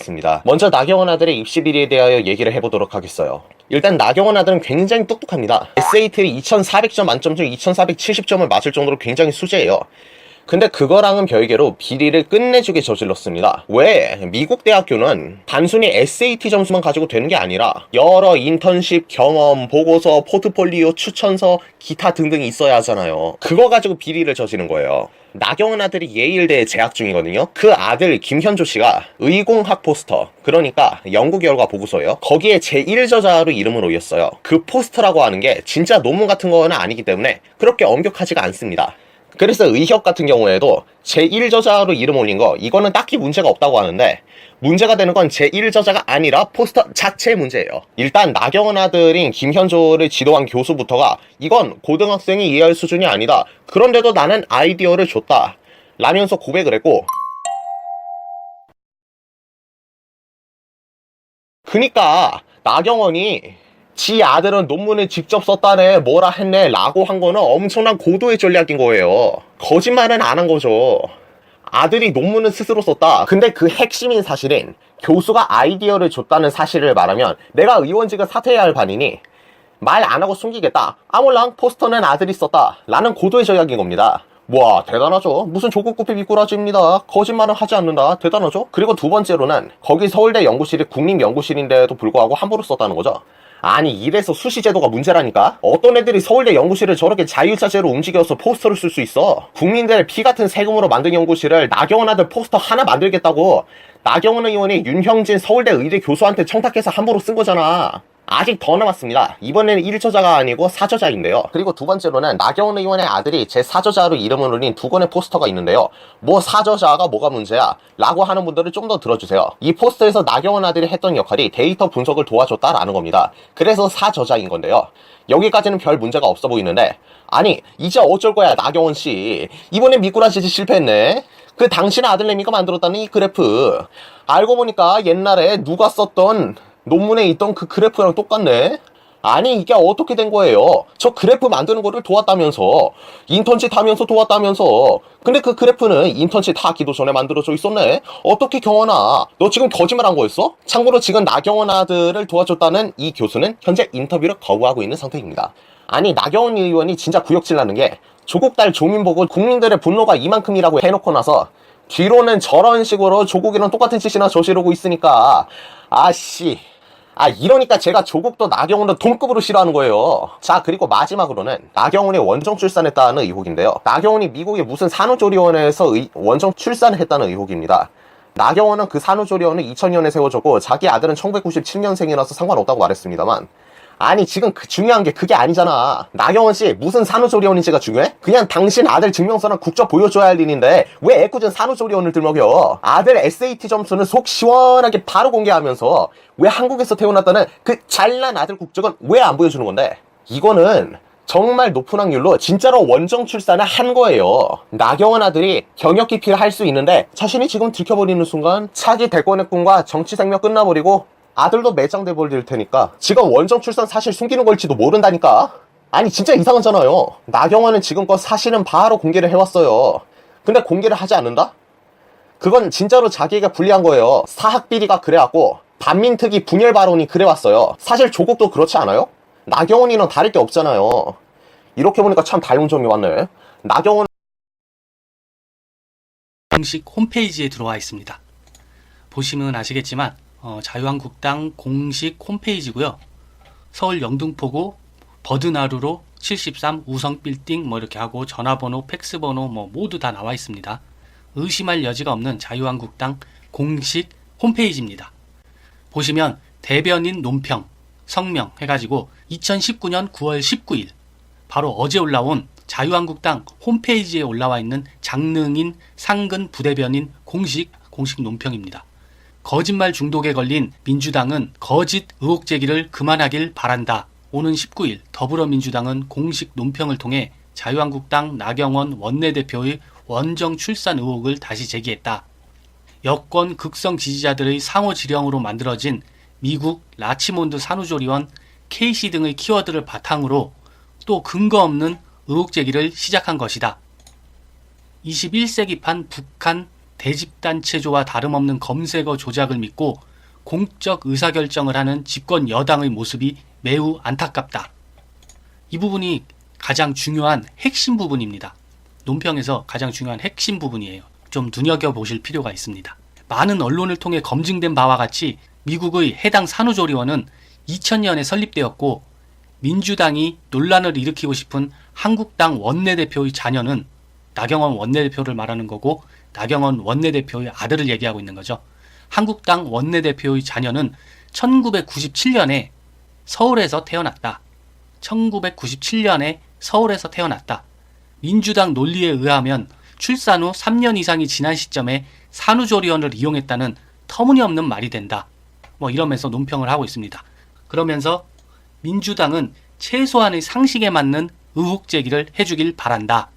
있습니다. 먼저 나경원 아들의 입시 비리에 대하여 얘기를 해보도록 하겠어요. 일단 나경원 아들은 굉장히 똑똑합니다. SAT를 2400점 만점 중 2470점을 맞을 정도로 굉장히 수재예요. 근데 그거랑은 별개로 비리를 끝내주게 저질렀습니다. 왜? 미국 대학교는 단순히 SAT 점수만 가지고 되는 게 아니라 여러 인턴십, 경험, 보고서, 포트폴리오, 추천서, 기타 등등이 있어야 하잖아요. 그거 가지고 비리를 저지른 거예요. 나경원 아들이 예일대에 재학 중이거든요. 그 아들 김현조 씨가 의공학 포스터, 그러니까 연구 결과 보고서예요. 거기에 제1저자로 이름을 올렸어요. 그 포스터라고 하는 게 진짜 논문 같은 거는 아니기 때문에 그렇게 엄격하지가 않습니다. 그래서 의협 같은 경우에도 제1저자로 이름 올린 거, 이거는 딱히 문제가 없다고 하는데, 문제가 되는 건 제1저자가 아니라 포스터 자체의 문제예요. 일단 나경원 아들인 김현조를 지도한 교수부터가 이건 고등학생이 이해할 수준이 아니다, 그런데도 나는 아이디어를 줬다 라면서 고백을 했고, 그니까 나경원이 지 아들은 논문을 직접 썼다네, 뭐라 했네 라고 한 거는 엄청난 고도의 전략인 거예요. 거짓말은 안 한 거죠. 아들이 논문을 스스로 썼다. 근데 그 핵심인 사실은 교수가 아이디어를 줬다는 사실을 말하면 내가 의원직을 사퇴해야 할 판이니 말 안 하고 숨기겠다. 아몰랑 포스터는 아들이 썼다 라는 고도의 전략인 겁니다. 와, 대단하죠. 무슨 조국구피 미꾸라지입니다. 거짓말은 하지 않는다. 대단하죠. 그리고 두 번째로는 거기 서울대 연구실이 국립연구실인데도 불구하고 함부로 썼다는 거죠. 아니, 이래서 수시제도가 문제라니까? 어떤 애들이 서울대 연구실을 저렇게 자율자재로 움직여서 포스터를 쓸 수 있어? 국민들의 피 같은 세금으로 만든 연구실을 나경원 아들 포스터 하나 만들겠다고 나경원 의원이 윤형진 서울대 의대 교수한테 청탁해서 함부로 쓴 거잖아. 아직 더 남았습니다. 이번에는 1저자가 아니고 4저자인데요. 그리고 두 번째로는 나경원 의원의 아들이 제 4저자로 이름을 올린 두 권의 포스터가 있는데요. 뭐 4저자가 뭐가 문제야? 라고 하는 분들을 좀 더 들어주세요. 이 포스터에서 나경원 아들이 했던 역할이 데이터 분석을 도와줬다라는 겁니다. 그래서 4저자인 건데요. 여기까지는 별 문제가 없어 보이는데, 아니 이제 어쩔 거야 나경원 씨. 이번에 미꾸라지 실패했네. 그 당신 아들내미가 만들었다는 이 그래프, 알고 보니까 옛날에 누가 썼던 논문에 있던 그 그래프랑 똑같네? 아니 이게 어떻게 된 거예요? 저 그래프 만드는 거를 도왔다면서, 인턴십 하면서 도왔다면서. 근데 그 그래프는 인턴십 하기도 전에 만들어져 있었네? 어떻게 경원아, 너 지금 거짓말한 거였어? 참고로 지금 나경원 아들을 도와줬다는 이 교수는 현재 인터뷰를 거부하고 있는 상태입니다. 아니 나경원 의원이 진짜 구역질 나는 게, 조국 딸 조민 보고 국민들의 분노가 이만큼이라고 해놓고 나서 뒤로는 저런 식으로 조국이랑 똑같은 짓이나 저지르고 있으니까, 이러니까 제가 조국도 나경원도 동급으로 싫어하는 거예요. 자, 그리고 마지막으로는 나경원이 원정 출산했다는 의혹인데요. 나경원이 미국의 무슨 산후조리원에서 원정 출산을 했다는 의혹입니다. 나경원은 그 산후조리원을 2000년에 세워줬고 자기 아들은 1997년생이라서 상관없다고 말했습니다만, 아니 지금 중요한 게 그게 아니잖아. 나경원 씨 무슨 산후조리원인지가 중요해? 그냥 당신 아들 증명서랑 국적 보여줘야 할 일인데 왜 애꿎은 산후조리원을 들먹여? 아들 SAT 점수는 속 시원하게 바로 공개하면서 왜 한국에서 태어났다는 그 잘난 아들 국적은 왜 안 보여주는 건데? 이거는 정말 높은 확률로 진짜로 원정 출산을 한 거예요. 나경원 아들이 경력 기피를 할 수 있는데 자신이 지금 들켜버리는 순간 차기 대권의 꿈과 정치 생명 끝나버리고 아들도 매장돼 버릴 테니까 지금 원정 출산 사실 숨기는 걸지도 모른다니까. 아니 진짜 이상하잖아요. 나경원은 지금껏 사실은 바로 공개를 해왔어요. 근데 공개를 하지 않는다? 그건 진짜로 자기가 불리한 거예요. 사학비리가 그래왔고 반민특위 분열 발언이 그래왔어요. 사실 조국도 그렇지 않아요? 나경원이랑 다를 게 없잖아요. 이렇게 보니까 참 닮은 점이 왔네. 나경원 공식 홈페이지에 들어와 있습니다. 보시면 아시겠지만 자유한국당 공식 홈페이지고요. 서울 영등포구 버드나루로 73 우성빌딩 뭐 이렇게 하고 전화번호, 팩스번호 뭐 모두 다 나와 있습니다. 의심할 여지가 없는 자유한국당 공식 홈페이지입니다. 보시면 대변인 논평, 성명 해가지고 2019년 9월 19일 바로 어제 올라온 자유한국당 홈페이지에 올라와 있는 장능인 상근 부대변인 공식 논평입니다. 거짓말 중독에 걸린 민주당은 거짓 의혹 제기를 그만하길 바란다. 오는 19일 더불어민주당은 공식 논평을 통해 자유한국당 나경원 원내대표의 원정 출산 의혹을 다시 제기했다. 여권 극성 지지자들의 상호 지령으로 만들어진 미국 라치몬드 산후조리원 KC 등의 키워드를 바탕으로 또 근거 없는 의혹 제기를 시작한 것이다. 21세기판 북한 대집단체조와 다름없는 검색어 조작을 믿고 공적 의사결정을 하는 집권 여당의 모습이 매우 안타깝다. 이 부분이 가장 중요한 핵심 부분입니다. 논평에서 가장 중요한 핵심 부분이에요. 좀 눈여겨보실 필요가 있습니다. 많은 언론을 통해 검증된 바와 같이 미국의 해당 산후조리원은 2000년에 설립되었고 민주당이 논란을 일으키고 싶은 한국당 원내대표의 자녀는 나경원 원내대표를 말하는 거고 나경원 원내대표의 아들을 얘기하고 있는 거죠. 한국당 원내대표의 자녀는 1997년에 서울에서 태어났다. 1997년에 서울에서 태어났다. 민주당 논리에 의하면 출산 후 3년 이상이 지난 시점에 산후조리원을 이용했다는 터무니없는 말이 된다. 이러면서 논평을 하고 있습니다. 그러면서 민주당은 최소한의 상식에 맞는 의혹 제기를 해주길 바란다.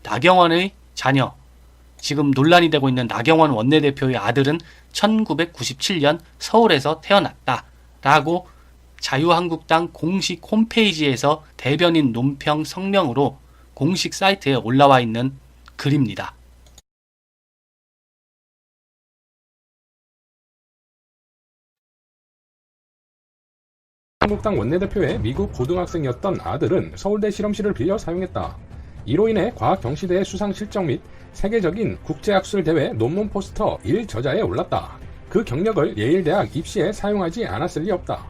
나경원의 자녀, 지금 논란이 되고 있는 나경원 원내대표의 아들은 1997년 서울에서 태어났다. 라고 자유한국당 공식 홈페이지에서 대변인 논평 성명으로 공식 사이트에 올라와 있는 글입니다. 한국당 원내대표의 미국 고등학생이었던 아들은 서울대 실험실을 빌려 사용했다. 이로 인해 과학경시대의 수상 실적 및 세계적인 국제학술 대회 논문 포스터 1저자에 올랐다. 그 경력을 예일대학 입시에 사용하지 않았을 리 없다.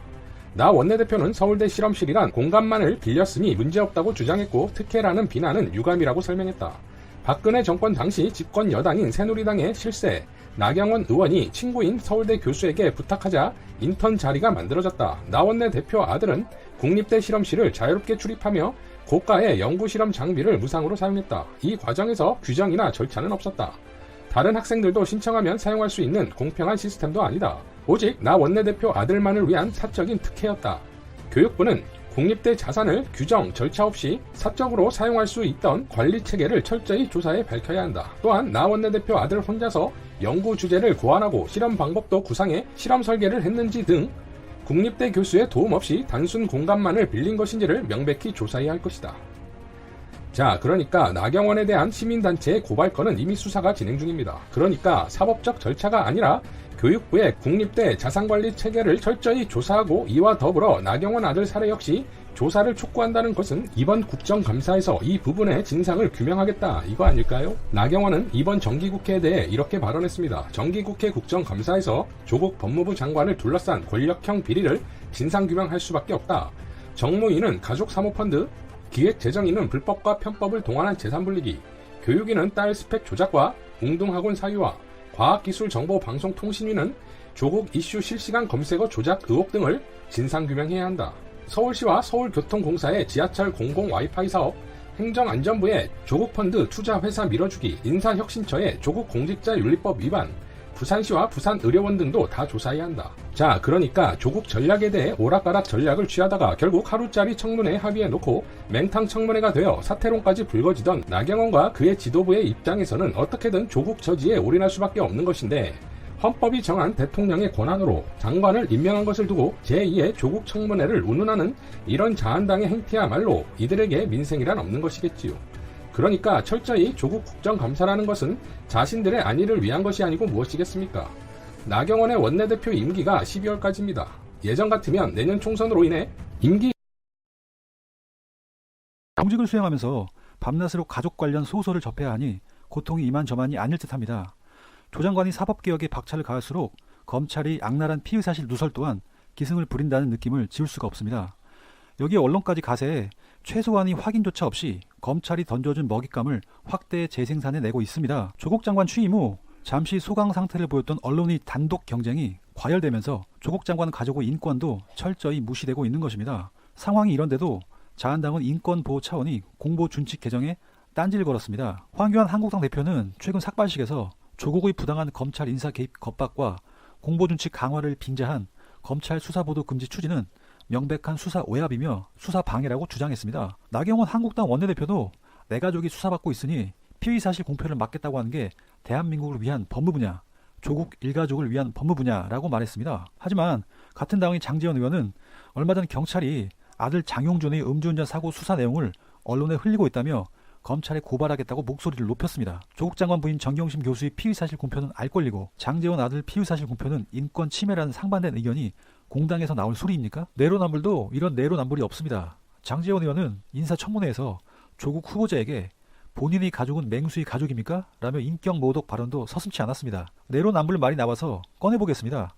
나 원내대표는 서울대 실험실이란 공간만을 빌렸으니 문제없다고 주장했고 특혜라는 비난은 유감이라고 설명했다. 박근혜 정권 당시 집권 여당인 새누리당의 실세 나경원 의원이 친구인 서울대 교수에게 부탁하자 인턴 자리가 만들어졌다. 나 원내대표 아들은 국립대 실험실을 자유롭게 출입하며 고가의 연구실험 장비를 무상으로 사용했다. 이 과정에서 규정이나 절차는 없었다. 다른 학생들도 신청하면 사용할 수 있는 공평한 시스템도 아니다. 오직 나 원내대표 아들만을 위한 사적인 특혜였다. 교육부는 국립대 자산을 규정, 절차 없이 사적으로 사용할 수 있던 관리체계를 철저히 조사해 밝혀야 한다. 또한 나 원내대표 아들 혼자서 연구 주제를 고안하고 실험 방법도 구상해 실험 설계를 했는지 등 국립대 교수의 도움 없이 단순 공간만을 빌린 것인지를 명백히 조사해야 할 것이다. 자, 그러니까 나경원에 대한 시민단체의 고발건은 이미 수사가 진행 중입니다. 그러니까 사법적 절차가 아니라 교육부의 국립대 자산관리 체계를 철저히 조사하고 이와 더불어 나경원 아들 사례 역시 조사를 촉구한다는 것은 이번 국정감사에서 이 부분의 진상을 규명하겠다 이거 아닐까요? 나경원은 이번 정기국회에 대해 이렇게 발언했습니다. 정기국회 국정감사에서 조국 법무부 장관을 둘러싼 권력형 비리를 진상규명할 수밖에 없다. 정무위는 가족사모펀드, 기획재정위는 불법과 편법을 동원한 재산불리기, 교육위는 딸 스펙 조작과 웅동학원 사유와 과학기술정보방송통신위는 조국 이슈 실시간 검색어 조작 의혹 등을 진상규명해야 한다. 서울시와 서울교통공사의 지하철 공공 와이파이 사업, 행정안전부의 조국펀드 투자회사 밀어주기, 인사혁신처의 조국 공직자윤리법 위반, 부산시와 부산의료원 등도 다 조사해야 한다. 자, 그러니까 조국 전략에 대해 오락가락 전략을 취하다가 결국 하루짜리 청문회에 합의해놓고 맹탕 청문회가 되어 사퇴론까지 불거지던 나경원과 그의 지도부의 입장에서는 어떻게든 조국 저지에 올인할 수밖에 없는 것인데 헌법이 정한 대통령의 권한으로 장관을 임명한 것을 두고 제2의 조국 청문회를 운운하는 이런 자한당의 행태야말로 이들에게 민생이란 없는 것이겠지요. 그러니까 철저히 조국 국정감사라는 것은 자신들의 안위를 위한 것이 아니고 무엇이겠습니까? 나경원의 원내대표 임기가 12월까지입니다. 예전 같으면 내년 총선으로 인해 임기 공직을 수행하면서 밤낮으로 가족 관련 소설을 접해야 하니 고통이 이만저만이 아닐 듯합니다. 조 장관이 사법개혁에 박차를 가할수록 검찰이 악랄한 피의사실 누설 또한 기승을 부린다는 느낌을 지울 수가 없습니다. 여기에 언론까지 가세해 최소한의 확인조차 없이 검찰이 던져준 먹잇감을 확대 재생산해내고 있습니다. 조국 장관 취임 후 잠시 소강 상태를 보였던 언론의 단독 경쟁이 과열되면서 조국 장관 가족의 인권도 철저히 무시되고 있는 것입니다. 상황이 이런데도 자한당은 인권보호 차원이 공보준칙 개정에 딴지를 걸었습니다. 황교안 한국당 대표는 최근 삭발식에서 조국의 부당한 검찰 인사 개입 겁박과 공보준칙 강화를 빙자한 검찰 수사보도 금지 추진은 명백한 수사 오합이며 수사 방해라고 주장했습니다. 나경원 한국당 원내대표도 내 가족이 수사받고 있으니 피의사실 공표를 막겠다고 하는 게 대한민국을 위한 법무부냐, 조국 일가족을 위한 법무부냐라고 말했습니다. 하지만 같은 당의 장제원 의원은 얼마 전 경찰이 아들 장용준의 음주운전 사고 수사 내용을 언론에 흘리고 있다며 검찰에 고발하겠다고 목소리를 높였습니다. 조국 장관 부인 정경심 교수의 피의사실 공표는 알 권리고 장제원 아들 피의사실 공표는 인권 침해라는 상반된 의견이 공당에서 나올 소리입니까? 내로남불도 이런 내로남불이 없습니다. 장제원 의원은 인사청문회에서 조국 후보자에게 본인의 가족은 맹수의 가족입니까? 라며 인격 모독 발언도 서슴지 않았습니다. 내로남불 말이 나와서 꺼내보겠습니다.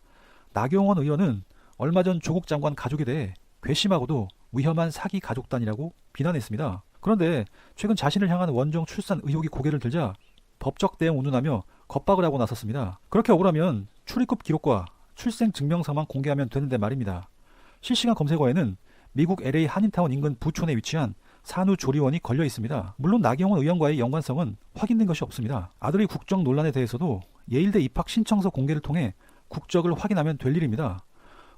나경원 의원은 얼마 전 조국 장관 가족에 대해 괘씸하고도 위험한 사기 가족단이라고 비난했습니다. 그런데 최근 자신을 향한 원정 출산 의혹이 고개를 들자 법적 대응 운운하며 겁박을 하고 나섰습니다. 그렇게 억울하면 출입국 기록과 출생 증명서만 공개하면 되는데 말입니다. 실시간 검색어에는 미국 LA 한인타운 인근 부촌에 위치한 산후조리원이 걸려 있습니다. 물론 나경원 의원과의 연관성은 확인된 것이 없습니다. 아들의 국적 논란에 대해서도 예일대 입학 신청서 공개를 통해 국적을 확인하면 될 일입니다.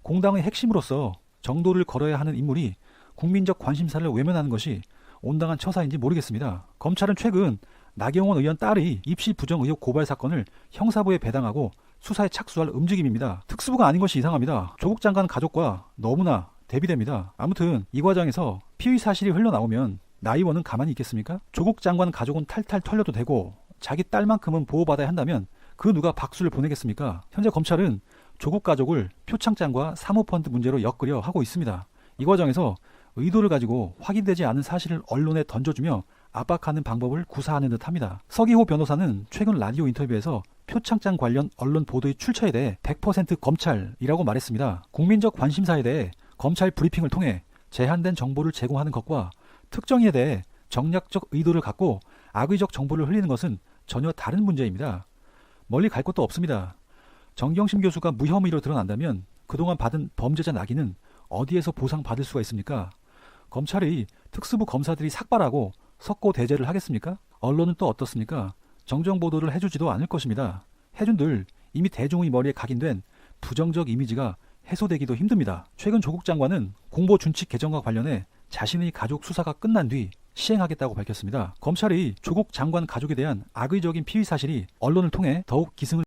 공당의 핵심으로서 정도를 걸어야 하는 인물이 국민적 관심사를 외면하는 것이 온당한 처사인지 모르겠습니다. 검찰은 최근 나경원 의원 딸의 입시 부정 의혹 고발 사건을 형사부에 배당하고 수사에 착수할 움직임입니다. 특수부가 아닌 것이 이상합니다. 조국 장관 가족과 너무나 대비됩니다. 아무튼 이 과정에서 피의 사실이 흘러나오면 나 의원은 가만히 있겠습니까? 조국 장관 가족은 탈탈 털려도 되고 자기 딸만큼은 보호받아야 한다면 그 누가 박수를 보내겠습니까? 현재 검찰은 조국 가족을 표창장과 사모펀드 문제로 엮으려 하고 있습니다. 이 과정에서 의도를 가지고 확인되지 않은 사실을 언론에 던져주며 압박하는 방법을 구사하는 듯합니다. 서기호 변호사는 최근 라디오 인터뷰에서 표창장 관련 언론 보도의 출처에 대해 100% 검찰이라고 말했습니다. 국민적 관심사에 대해 검찰 브리핑을 통해 제한된 정보를 제공하는 것과 특정인에 대해 정략적 의도를 갖고 악의적 정보를 흘리는 것은 전혀 다른 문제입니다. 멀리 갈 곳도 없습니다. 정경심 교수가 무혐의로 드러난다면 그동안 받은 범죄자 낙인은 어디에서 보상받을 수가 있습니까? 검찰이 특수부 검사들이 삭발하고 석고 대제를 하겠습니까? 언론은 또 어떻습니까? 정정 보도를 해주지도 않을 것입니다. 해준들 이미 대중의 머리에 각인된 부정적 이미지가 해소되기도 힘듭니다. 최근 조국 장관은 공보준칙 개정과 관련해 자신의 가족 수사가 끝난 뒤 시행하겠다고 밝혔습니다. 검찰이 조국 장관 가족에 대한 악의적인 피의 사실이 언론을 통해 더욱 기승을